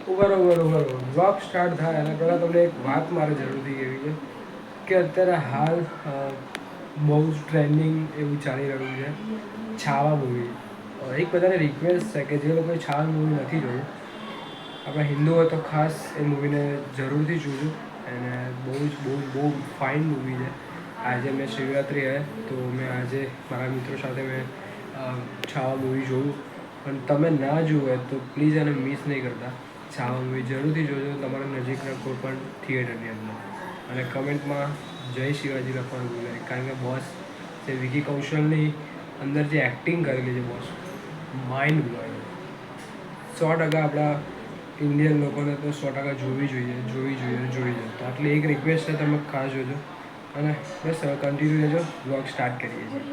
બરોબર blog start થાય એના પહેલાં તમને એક વાત મારે જરૂરથી કહેવી છે કે અત્યારે હાલ બહુ જ ટ્રેન્ડિંગ એવું ચાલી રહ્યું છે છાવા મૂવી. એક બધાને રિક્વેસ્ટ છે કે જે લોકોએ છાવા મૂવી નથી જોયું, આપણા હિન્દુઓ તો ખાસ એ મૂવીને જરૂરથી જોજો. અને બહુ ફાઇન મૂવી છે. આજે મેં શિવરાત્રિ હે તો મેં આજે મારા મિત્રો સાથે મેં છાવા મૂવી જોયું. પણ તમે ના જુઓ તો પ્લીઝ એને મિસ નહીં કરતા. છાવા મૂવી જરૂરથી જોજો તમારા નજીકના કોઈ પણ થિયેટરની અંદર. અને કમેન્ટમાં જય શિવાજી લખવાનું ભૂલાય, કારણ કે બોસ જે વિકી કૌશલની અંદર જે એક્ટિંગ કરેલી છે બોસ, માઇન્ડ બ્લોઈંગ. 100% આપણા ઇન્ડિયન લોકોને તો 100% જોવી જોઈએ. તો આટલી એક રિક્વેસ્ટ છે, તમે ખાસ જોજો. અને બસ હવે કન્ટિન્યુ રહેજો, બ્લોગ સ્ટાર્ટ કરીએ છીએ.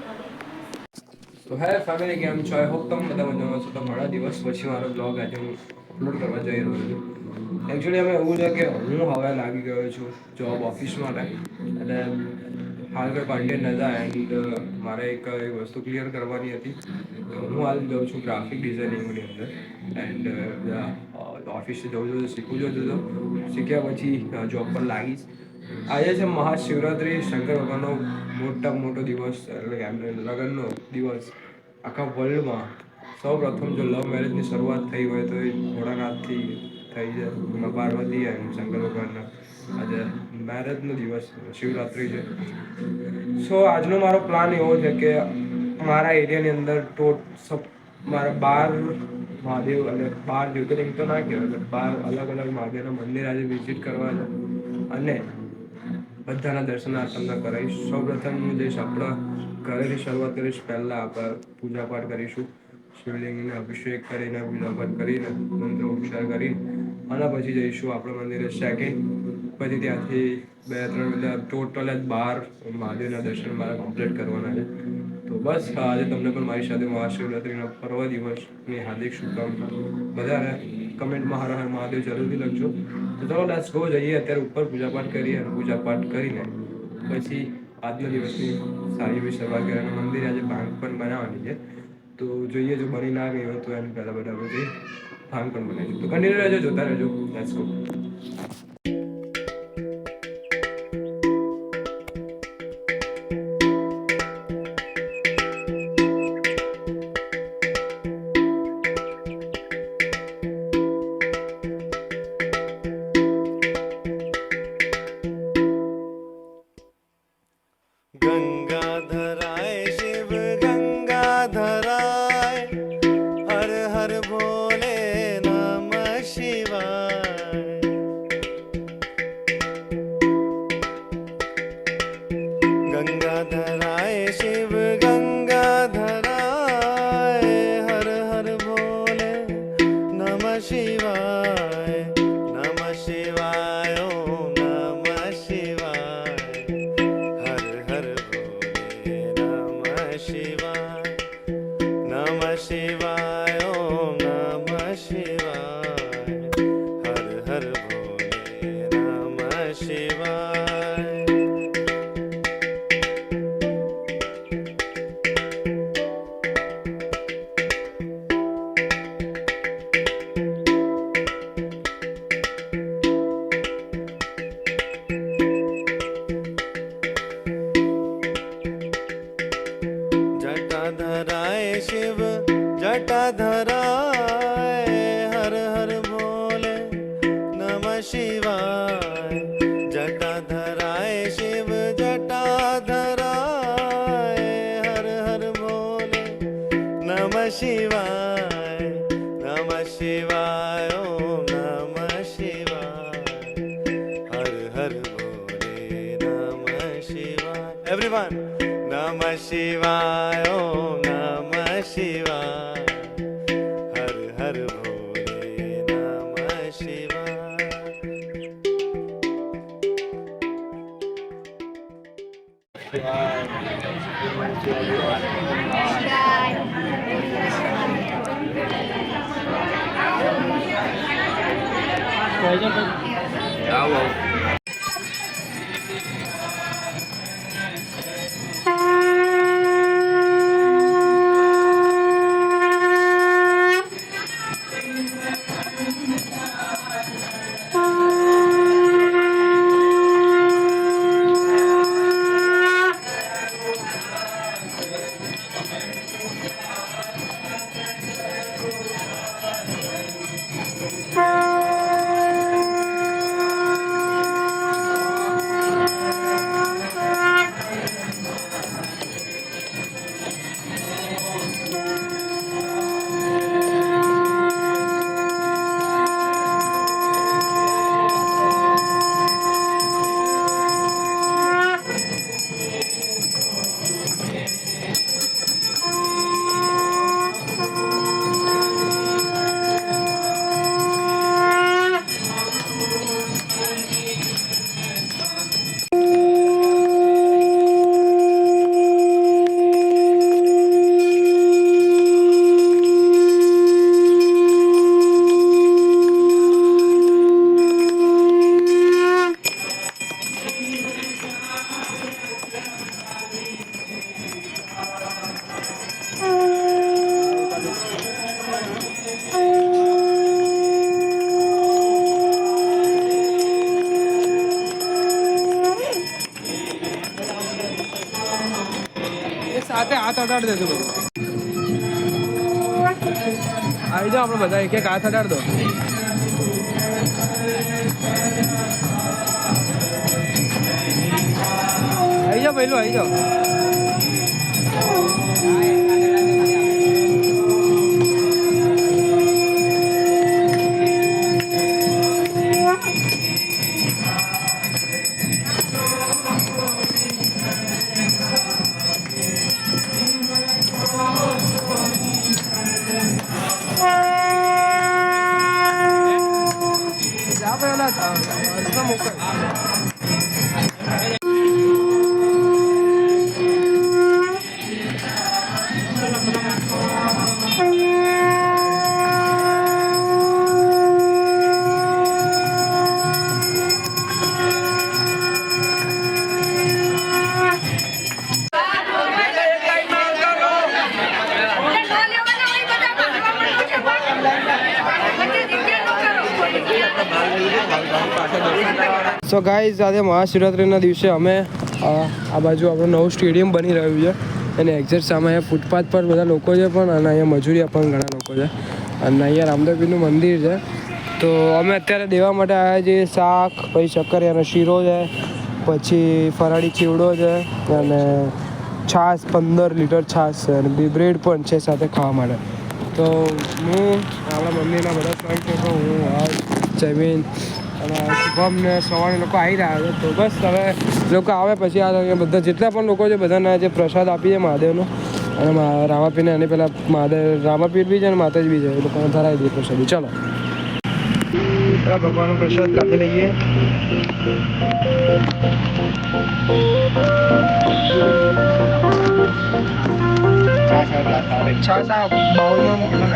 તો હે ફેમિલી, કેમ છો? આઈ હોપ તમે બધા મજામાં છો. તો ઘણા દિવસ પછી મારો બ્લોગ આજે હું અપલોડ કરવા જઈ રહ્યો છું. એકચ્યુઅલી અમે એવું છે કે હું હવે લાગી ગયો છું જોબ ઓફિસ માટે. એટલે હાલ કોઈ કન્ટેન્ટ નહોતા એન્ડ મારે એક વસ્તુ ક્લિયર કરવાની હતી. હું હાલ જાઉં છું ગ્રાફિક ડિઝાઇનિંગની અંદર. એન્ડ ઓફિસે જવું શીખવું જોઈએ. શીખ્યા પછી જોબ પર લાગીશ. આજે છે મહાશિવરાત્રિ, શંકર ભગવાનનો મોટામાં મોટો દિવસ, એટલે કે એમને લગ્નનો દિવસ. આખા વર્લ્ડમાં સૌ પ્રથમ જો લવ મેરેજની શરૂઆત થઈ હોય તો એ ભોળાનાથથી થઈ છે. પાર્વતી અને શંકર ભગવાનના આજે મેરેજનો દિવસ શિવરાત્રિ છે. સો આજનો મારો પ્લાન એવો છે કે મારા એરિયાની અંદર મારા 12 મહાદેવ, અને 12 જ્યોતિર્લિંગ તો ના કહેવાય, 12 અલગ અલગ મહાદેવના મંદિર આજે વિઝિટ કરવા છે. અને બધાના દર્શનાર્થમના કરાવીશ. સૌપ્રથમ હું જઈશ આપણા ઘરેથી શરૂઆત કરીશ. પહેલાં આપણે પૂજાપાઠ કરીશું, શિવલિંગને અભિષેક કરીને પૂજાપાઠ કરીને મંત્ર ઉચ્ચાર કરી અને પછી જઈશું આપણા મંદિરે સેકન્ડ. પછી ત્યાંથી 2-3 બધા ટોટલ જ 12 મહાદેવના દર્શન મારે કમ્પ્લીટ કરવાના છે. તો બસ આજે તમને પણ મારી સાથે મહાશિવરાત્રિના પર્વ દિવસની હાર્દિક શુભકામનાઓ. બધાને કમેન્ટમાં હર હર મહાદેવ જરૂરથી લખજો. તો ચલો લેટ્સ ગો, જઈએ અત્યારે ઉપર પૂજાપાઠ કરીએ. અને પૂજાપાઠ કરીને પછી આજના દિવસની સારી એવી શરૂઆત કરીએ. અને મંદિરે આજે ભાંગ પણ બનાવવાની છે. તો જોઈએ, જો બની ના ગઈ હોય તો એને પહેલાં બધા બધી ભાંગ પણ બનાવીશું. તો કન્ટિન્યુ રહેજો, જોતા રહેજો. Let's go. गंगाधराय शिव गंगाधराय, हर हर भोले नमः शिवाय. गंगाधराय शिव गंगाधराय, हर हर भोले नमः शिवाय. नमः शिवाय, ओम नमः शिवाय. हर हर भोले नमः शिवाय. नमः शिवाय, ओम नमः शिवाय. हर हर भोले नमः शिवाय. जटाधराय शिव जटाधराय, हर हर भोले नमः शिवाय. जटाधराय शिव जटाधराय, हर हर भोले नमः शिवाय. नमः शिवाय, ओम नमः शिवाय. हर हर भोले नमः शिवाय. Everyone. नमः शिवाय, ओम नमः शिवाय. हर हर भोले नमः शिवाय. હાથે હાથ અડાડ દેજો બધું. આવી જાઓ આપણે બધા એક એક હાથ અડાડ દો. આવી જાઓ પહેલું આવી જાઓ. સો ગાઈઝ આજે મહાશિવરાત્રિના દિવસે અમે આ બાજુ આપણું નવું સ્ટેડિયમ બની રહ્યું છે અને એક્ઝેક્ટ સામે અહીંયા ફૂટપાથ પર બધા લોકો છે પણ અને અહીંયા મજૂરિયા પણ ઘણા લોકો છે અને અહીંયા રામદેવપીરનું મંદિર છે. તો અમે અત્યારે દેવા માટે આવ્યા છીએ શાક, પછી શક્કરિયાનો શીરો છે, પછી ફરાળી ચીવડો છે અને છાશ 15 લીટર છાશ છે અને બ્રેડ પણ છે સાથે ખાવા માટે. તો હું આપણા મમ્મીના બધા ફ્રેન્ડ છે, હું જમીન અને શુભમ ને સવારે લોકો આવી રહ્યા છે. તો બસ હવે લોકો આવે પછી આ બધા જેટલા પણ લોકો છે બધાને જે પ્રસાદ આપીએ મહાદેવનો અને રામાપીરને અને પેલા મહાદેવ રામાપીર બી છે અને માતાજી બી છે એ લોકોને ધરાવી દઈએ પ્રસાદી. ચલો ભગવાનનો પ્રસાદ કાઢી લઈએ. છાસ આ બાઉલમાં મોકલા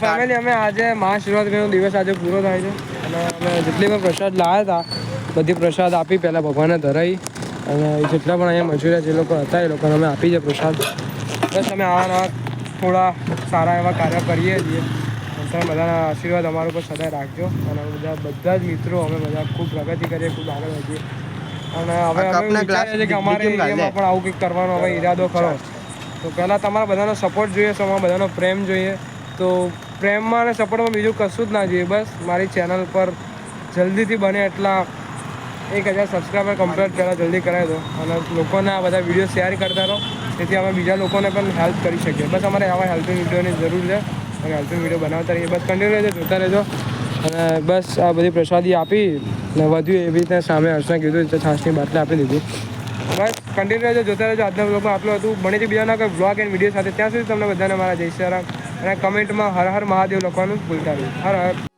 ફેમિલી અમે આજે મહાશિવરાત્રિનો દિવસ આજે પૂરો થાય છે અને અમે જેટલી પણ પ્રસાદ લાવ્યા હતા બધી પ્રસાદ આપી પહેલાં ભગવાનને ધરાઈ અને જેટલા પણ અહીંયા મજૂરિયા જે લોકો હતા એ લોકોને અમે આપી છે પ્રસાદ. બસ અમે આવા થોડા સારા એવા કાર્ય કરીએ છીએ. તમે બધાના આશીર્વાદ અમારા ઉપર સદાય રાખજો અને બધા જ મિત્રો અમે બધા ખૂબ પ્રગતિ કરીએ, ખૂબ આગળ વધીએ અને હવે અમે વિચારીએ છીએ કે અમારે એરિયામાં પણ આવું કંઈક કરવાનો હવે ઈરાદો ખરો. તો પહેલાં તમારા બધાનો સપોર્ટ જોઈએ, અમારા બધાનો પ્રેમ જોઈએ. તો પ્રેમમાં અને સપોર્ટમાં બીજું કશું જ ના જોઈએ. બસ મારી ચેનલ પર જલ્દીથી બને એટલા 1000 સબસ્ક્રાઈબર કમ્પ્લીટ પહેલાં જલ્દી કરાવી દો અને લોકોને આ બધા વિડીયો શેર કરતા રહો જેથી અમે બીજા લોકોને પણ હેલ્પ કરી શકીએ. બસ અમારે આવા હેલ્પિંગ વિડીયોની જરૂર છે અને હેલ્પિંગ વિડીયો બનાવતા રહીએ. બસ કન્ટિન્યુ રહેજો, જોતા રહેજો અને બસ આ બધી પ્રસાદી આપી ને વધ્યું એવી રીતે સામે હર્ષને કીધું તો છાશની બાટલી આપી દીધી. બસ કન્ટિન્યુ રહેજો, જોતા રહેજો. આજના બ્લોગમાં આટલું હતું. બને છે બીજાના કોઈ બ્લોગ એન્ડ વિડીયો સાથે. ત્યાં સુધી તમને બધાને મારા જય શ્રી રામ અને કમેન્ટમાં હર હર મહાદેવ લખવાનું ભૂલતા નહીં. હર હર.